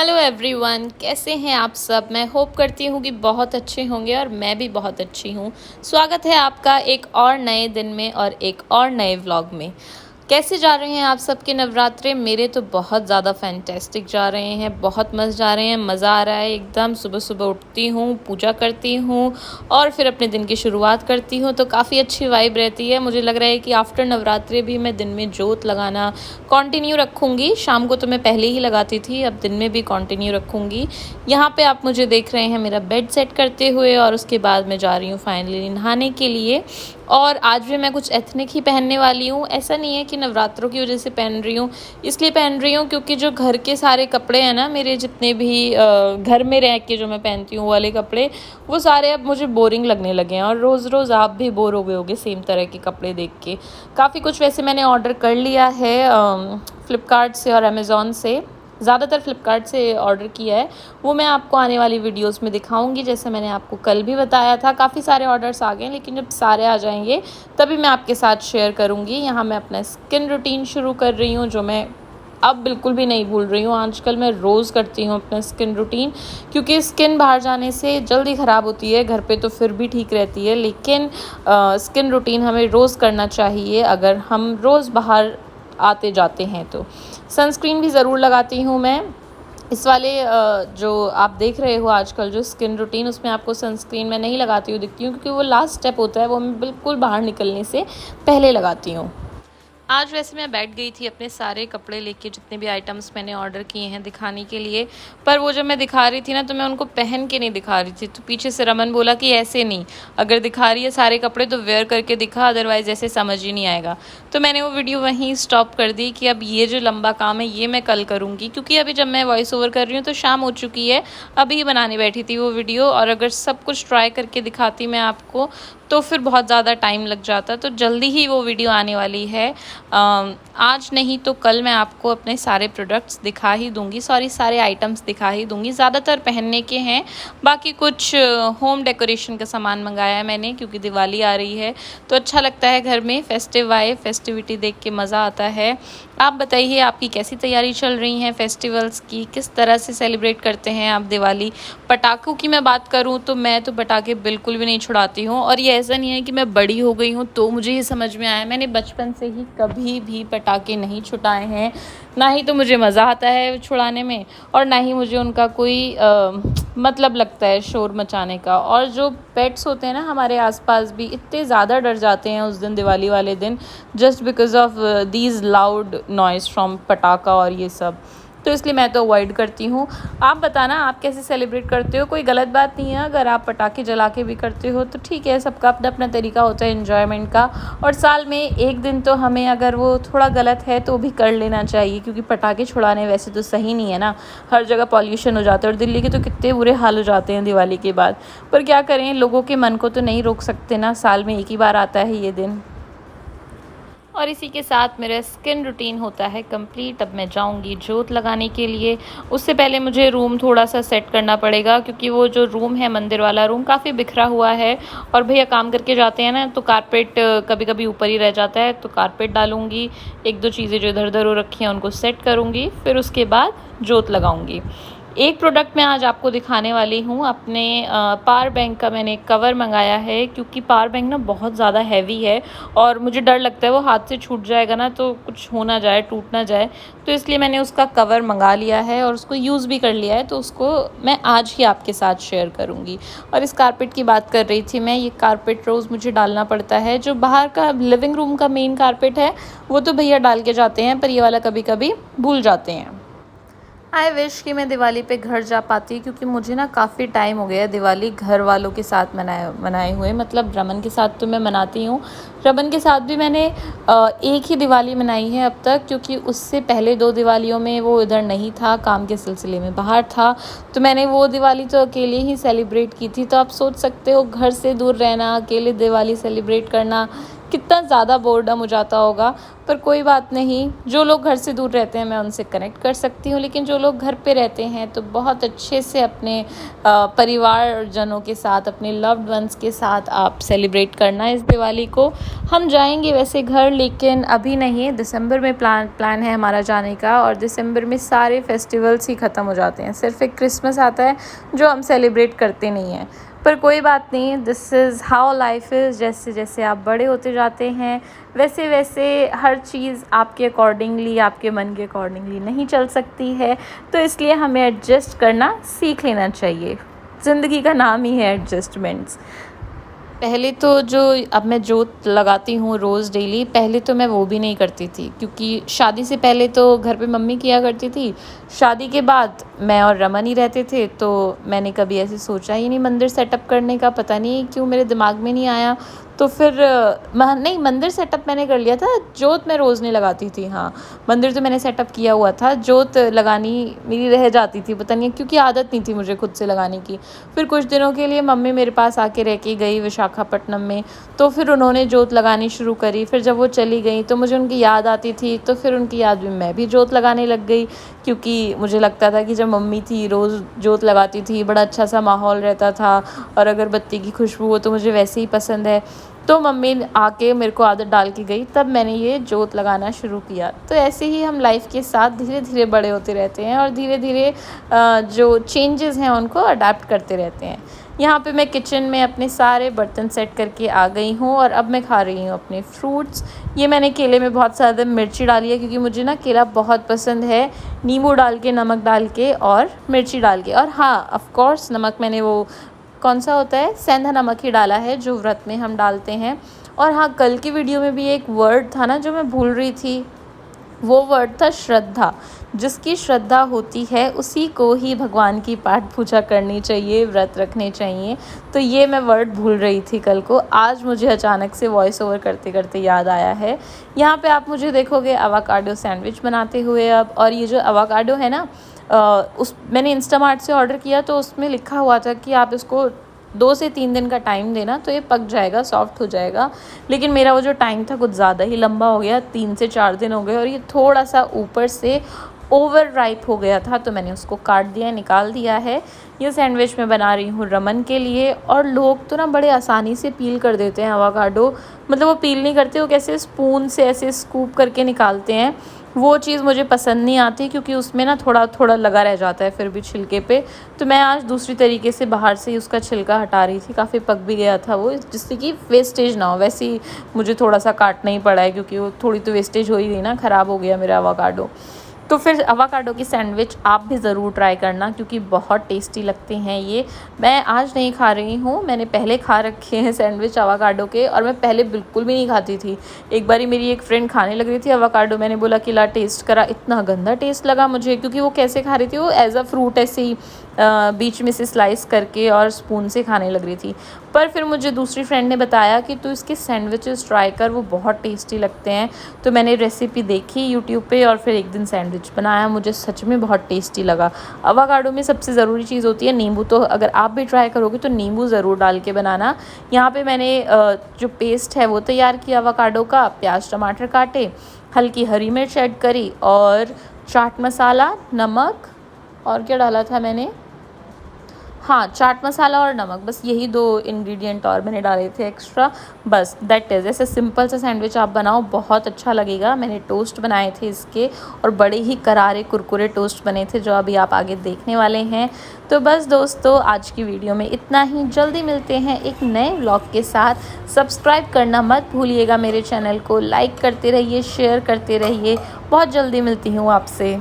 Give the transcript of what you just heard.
Hello everyone, कैसे हैं आप सब। मैं होप करती हूँ कि बहुत अच्छे होंगे और मैं भी बहुत अच्छी हूँ। स्वागत है आपका एक और नए दिन में और एक और नए व्लॉग में। कैसे जा रहे हैं आप सबके नवरात्रे। मेरे तो बहुत ज़्यादा फैंटेस्टिक जा रहे हैं, बहुत मज़े जा रहे हैं, मज़ा आ रहा है एकदम। सुबह सुबह उठती हूँ, पूजा करती हूँ और फिर अपने दिन की शुरुआत करती हूँ, तो काफ़ी अच्छी वाइब रहती है। मुझे लग रहा है कि आफ्टर नवरात्रे भी मैं दिन में जोत लगाना कंटिन्यू रखूँगी। शाम को तो मैं पहले ही लगाती थी, अब दिन में भी कंटिन्यू रखूँगी। यहाँ पे आप मुझे देख रहे हैं मेरा बेड सेट करते हुए, और उसके बाद मैं जा रही हूँ फाइनली नहाने के लिए। और आज भी मैं कुछ एथनिक ही पहनने वाली हूँ। ऐसा नहीं है कि नवरात्रों की वजह से पहन रही हूँ, इसलिए पहन रही हूँ क्योंकि जो घर के सारे कपड़े हैं ना, मेरे जितने भी घर में रह के जो मैं पहनती हूँ वो वाले कपड़े, वो सारे अब मुझे बोरिंग लगने लगे हैं। और रोज़ रोज़ आप भी बोर हो गए होगे सेम तरह के कपड़े देख के। काफ़ी कुछ वैसे मैंने ऑर्डर कर लिया है फ़्लिपकार्ट से और अमेज़ॉन से। ज़्यादातर फ़्लिपकार्ट से ऑर्डर किया है, वो मैं आपको आने वाली वीडियोस में दिखाऊंगी। जैसे मैंने आपको कल भी बताया था, काफ़ी सारे ऑर्डर्स आ गए, लेकिन जब सारे आ जाएंगे तभी मैं आपके साथ शेयर करूंगी। यहाँ मैं अपना स्किन रूटीन शुरू कर रही हूँ, जो मैं अब बिल्कुल भी नहीं भूल रही हूँ। आजकल मैं रोज़ करती हूँ अपना स्किन रूटीन, क्योंकि स्किन बाहर जाने से जल्दी ख़राब होती है, घर पे तो फिर भी ठीक रहती है, लेकिन स्किन रूटीन हमें रोज़ करना चाहिए अगर हम रोज़ बाहर आते जाते हैं तो। सनस्क्रीन भी ज़रूर लगाती हूँ मैं। इस वाले जो आप देख रहे हो आजकल जो स्किन रूटीन, उसमें आपको सनस्क्रीन मैं नहीं लगाती हूँ दिखती हूँ, क्योंकि वो लास्ट स्टेप होता है, वो मैं बिल्कुल बाहर निकलने से पहले लगाती हूँ। आज वैसे मैं बैठ गई थी अपने सारे कपड़े लेके, जितने भी आइटम्स मैंने ऑर्डर किए हैं दिखाने के लिए। पर वो जब मैं दिखा रही थी ना, तो मैं उनको पहन के नहीं दिखा रही थी। तो पीछे से रमन बोला कि ऐसे नहीं, अगर दिखा रही है सारे कपड़े तो वेयर करके दिखा, अदरवाइज ऐसे समझ ही नहीं आएगा। तो मैंने वो वीडियो वहीं स्टॉप कर दी कि अब ये जो लंबा काम है ये मैं कल करूँगी, क्योंकि अभी जब मैं वॉइस ओवर कर रही हूँ तो शाम हो चुकी है। अभी बनाने बैठी थी वो वीडियो, और अगर सब कुछ ट्राई करके दिखाती मैं आपको तो फिर बहुत ज़्यादा टाइम लग जाता। तो जल्दी ही वो वीडियो आने वाली है। आज नहीं तो कल मैं आपको अपने सारे प्रोडक्ट्स दिखा ही दूँगी, सारे आइटम्स दिखा ही दूँगी। ज़्यादातर पहनने के हैं, बाकी कुछ होम डेकोरेशन का सामान मंगाया है मैंने, क्योंकि दिवाली आ रही है तो अच्छा लगता है घर में फेस्टिव आए, फेस्टिविटी देख के मज़ा आता है। आप बताइए आपकी कैसी तैयारी चल रही हैं फेस्टिवल्स की, किस तरह से सेलिब्रेट करते हैं आप दिवाली। पटाखों की मैं बात करूं तो मैं तो पटाखे बिल्कुल भी नहीं छुड़ाती हूं, और ये ऐसा नहीं है कि मैं बड़ी हो गई हूं तो मुझे ये समझ में आया। मैंने बचपन से ही कभी भी पटाखे नहीं छुड़ाए हैं, ना ही तो मुझे मज़ा आता है छुड़ाने में, और ना ही मुझे उनका कोई मतलब लगता है शोर मचाने का। और जो पेट्स होते हैं ना हमारे आसपास भी इतने ज़्यादा डर जाते हैं उस दिन, दिवाली वाले दिन, just because of these loud noise from पटाखा और ये सब। तो इसलिए मैं तो अवॉइड करती हूँ। आप बताना आप कैसे सेलिब्रेट करते हो। कोई गलत बात नहीं है अगर आप पटाखे जला के भी करते हो, तो ठीक है, सबका अपना अपना तरीका होता है एन्जॉयमेंट का। और साल में एक दिन तो हमें अगर वो थोड़ा गलत है तो भी कर लेना चाहिए, क्योंकि पटाखे छुड़ाने वैसे तो सही नहीं है ना। हर जगह पॉल्यूशन हो जाता है, और दिल्ली के तो कितने बुरे हाल हो जाते हैं दिवाली के बाद। पर क्या करें, लोगों के मन को तो नहीं रोक सकते ना, साल में एक ही बार आता है ये दिन। और इसी के साथ मेरा स्किन रूटीन होता है कंप्लीट। अब मैं जाऊंगी जोत लगाने के लिए। उससे पहले मुझे रूम थोड़ा सा सेट करना पड़ेगा, क्योंकि वो जो रूम है मंदिर वाला रूम काफ़ी बिखरा हुआ है, और भैया काम करके जाते हैं ना तो कारपेट कभी कभी ऊपर ही रह जाता है, तो कारपेट डालूंगी। एक दो चीज़ें जो इधर उधर हो रखी हैं उनको सेट करूँगी, फिर उसके बाद जोत लगाऊंगी। एक प्रोडक्ट मैं आज आपको दिखाने वाली हूँ, अपने पावर बैंक का मैंने कवर मंगाया है, क्योंकि पावर बैंक ना बहुत ज़्यादा हैवी है और मुझे डर लगता है वो हाथ से छूट जाएगा ना तो कुछ हो ना जाए, टूट ना जाए। तो इसलिए मैंने उसका कवर मंगा लिया है और उसको यूज़ भी कर लिया है, तो उसको मैं आज ही आपके साथ शेयर करूँगी। और इस कारपेट की बात कर रही थी मैं, ये कारपेट रोज़ मुझे डालना पड़ता है। जो बाहर का लिविंग रूम का मेन कारपेट है वो तो भैया डाल के जाते हैं, पर ये वाला कभी कभी भूल जाते हैं। आई विश कि मैं दिवाली पे घर जा पाती, क्योंकि मुझे ना काफ़ी टाइम हो गया दिवाली घर वालों के साथ मनाए हुए। मतलब रमन के साथ तो मैं मनाती हूँ, रमन के साथ भी मैंने एक ही दिवाली मनाई है अब तक, क्योंकि उससे पहले दो दिवालियों में वो इधर नहीं था, काम के सिलसिले में बाहर था। तो मैंने वो दिवाली तो अकेले ही सेलिब्रेट की थी। तो आप सोच सकते हो घर से दूर रहना, अकेले दिवाली सेलिब्रेट करना कितना ज़्यादा बोर्डम हो जाता होगा। पर कोई बात नहीं, जो लोग घर से दूर रहते हैं मैं उनसे कनेक्ट कर सकती हूँ, लेकिन जो लोग घर पे रहते हैं तो बहुत अच्छे से अपने परिवारजनों के साथ, अपने लव्ड वंस के साथ आप सेलिब्रेट करना इस दिवाली को। हम जाएंगे वैसे घर, लेकिन अभी नहीं, दिसंबर में प्लान है हमारा जाने का। और दिसंबर में सारे फेस्टिवल्स ही ख़त्म हो जाते हैं, सिर्फ एक क्रिसमस आता है जो हम सेलिब्रेट करते नहीं हैं। पर कोई बात नहीं, this is how life is. जैसे जैसे आप बड़े होते जाते हैं वैसे वैसे हर चीज़ आपके अकॉर्डिंगली, आपके मन के अकॉर्डिंगली नहीं चल सकती है, तो इसलिए हमें एडजस्ट करना सीख लेना चाहिए। ज़िंदगी का नाम ही है एडजस्टमेंट्स। पहले तो जो अब मैं जोत लगाती हूँ रोज़ डेली, पहले तो मैं वो भी नहीं करती थी, क्योंकि शादी से पहले तो घर पे मम्मी किया करती थी। शादी के बाद मैं और रमन ही रहते थे, तो मैंने कभी ऐसे सोचा ही नहीं मंदिर सेटअप करने का, पता नहीं क्यों मेरे दिमाग में नहीं आया। तो फिर नहीं, मंदिर सेटअप मैंने कर लिया था, जोत मैं रोज़ नहीं लगाती थी। हाँ, मंदिर तो मैंने सेटअप किया हुआ था, जोत लगानी मेरी रह जाती थी, पता नहीं क्योंकि आदत नहीं थी मुझे खुद से लगाने की। फिर कुछ दिनों के लिए मम्मी मेरे पास आके रह के गई विशाखापट्टनम में, तो फिर उन्होंने जोत लगानी शुरू करी। फिर जब वो चली गई तो मुझे उनकी याद आती थी, तो फिर उनकी याद में मैं भी जोत लगाने लग गई, क्योंकि मुझे लगता था कि जब मम्मी थी रोज़ जोत लगाती थी, बड़ा अच्छा सा माहौल रहता था, और अगरबत्ती की खुशबू वो तो मुझे वैसे ही पसंद है। तो मम्मी आके मेरे को आदत डाल के गई, तब मैंने ये जोत लगाना शुरू किया। तो ऐसे ही हम लाइफ के साथ धीरे धीरे बड़े होते रहते हैं, और धीरे धीरे जो चेंजेस हैं उनको अडेप्ट करते रहते हैं। यहाँ पे मैं किचन में अपने सारे बर्तन सेट करके आ गई हूँ, और अब मैं खा रही हूँ अपने फ्रूट्स। ये मैंने केले में बहुत ज़्यादा मिर्ची डाली है, क्योंकि मुझे ना केला बहुत पसंद है, नींबू डाल के, नमक डाल के और मिर्ची डाल के। और हाँ, ऑफ कोर्स नमक मैंने वो कौन सा होता है, सेंधा नमक ही डाला है, जो व्रत में हम डालते हैं। और हाँ, कल की वीडियो में भी एक वर्ड था ना जो मैं भूल रही थी, वो वर्ड था श्रद्धा। जिसकी श्रद्धा होती है उसी को ही भगवान की पाठ पूजा करनी चाहिए, व्रत रखने चाहिए। तो ये मैं वर्ड भूल रही थी कल को, आज मुझे अचानक से वॉइस ओवर करते करते याद आया है। यहाँ पे आप मुझे देखोगे अवाकाडो सैंडविच बनाते हुए अब। और ये जो अवाकाडो है ना, उस मैंने इंस्टामार्ट से ऑर्डर किया, तो उसमें लिखा हुआ था कि आप इसको 2 से 3 दिन का टाइम देना, तो ये पक जाएगा, सॉफ्ट हो जाएगा। लेकिन मेरा वो जो टाइम था कुछ ज़्यादा ही लंबा हो गया, 3 से 4 दिन हो गए, और ये थोड़ा सा ऊपर से ओवर राइप हो गया था, तो मैंने उसको काट दिया, निकाल दिया है। ये सैंडविच मैं बना रही हूँ रमन के लिए। और लोग तो ना बड़े आसानी से पील कर देते हैं अवाकाडो, मतलब वो पील नहीं करते, वो कैसे स्पून से ऐसे स्कूप करके निकालते हैं। वो चीज़ मुझे पसंद नहीं आती, क्योंकि उसमें ना थोड़ा थोड़ा लगा रह जाता है फिर भी छिलके पे। तो मैं आज दूसरी तरीके से बाहर से ही उसका छिलका हटा रही थी, काफ़ी पक भी गया था वो, जिससे कि वेस्टेज ना हो। वैसे ही मुझे थोड़ा सा काटना ही पड़ा है, क्योंकि वो थोड़ी तो वेस्टेज हो ही गई ना, ख़राब हो गया मेरा अवाकाडो। तो फिर अवाकाडो की सैंडविच आप भी ज़रूर ट्राई करना, क्योंकि बहुत टेस्टी लगते हैं ये। मैं आज नहीं खा रही हूँ, मैंने पहले खा रखे हैं सैंडविच अवाकाडो के, और मैं पहले बिल्कुल भी नहीं खाती थी। एक बारी मेरी एक फ्रेंड खाने लग रही थी अवाकाडो, मैंने बोला कि ला टेस्ट करा, इतना गंदा टेस्ट लगा मुझे, क्योंकि वो कैसे खा रही थी, वो एज अ फ्रूट ऐसे ही बीच में से स्लाइस करके और स्पून से खाने लग रही थी। पर फिर मुझे दूसरी फ्रेंड ने बताया कि तू इसके सैंडविचेस ट्राई कर, वो बहुत टेस्टी लगते हैं। तो मैंने रेसिपी देखी यूट्यूब पे, और फिर एक दिन सैंडविच बनाया, मुझे सच में बहुत टेस्टी लगा। अवाकाडो में सबसे ज़रूरी चीज़ होती है नींबू, तो अगर आप भी ट्राई करोगे तो नींबू ज़रूर डाल के बनाना। यहाँ पे मैंने जो पेस्ट है वो तैयार किया अवाकाडो का, प्याज टमाटर काटे, हल्की हरी मिर्च ऐड करी, और चाट मसाला, नमक, और क्या डाला था मैंने, हाँ, चाट मसाला और नमक, बस यही 2 इंग्रेडिएंट और मैंने डाले थे एक्स्ट्रा, बस दैट इज़। ऐसे सिंपल सा सैंडविच आप बनाओ, बहुत अच्छा लगेगा। मैंने टोस्ट बनाए थे इसके, और बड़े ही करारे कुरकुरे टोस्ट बने थे, जो अभी आप आगे देखने वाले हैं। तो बस दोस्तों, आज की वीडियो में इतना ही। जल्दी मिलते हैं एक नए व्लॉग के साथ। सब्सक्राइब करना मत भूलिएगा मेरे चैनल को, लाइक करते रहिए, शेयर करते रहिए। बहुत जल्दी मिलती हूँ आपसे।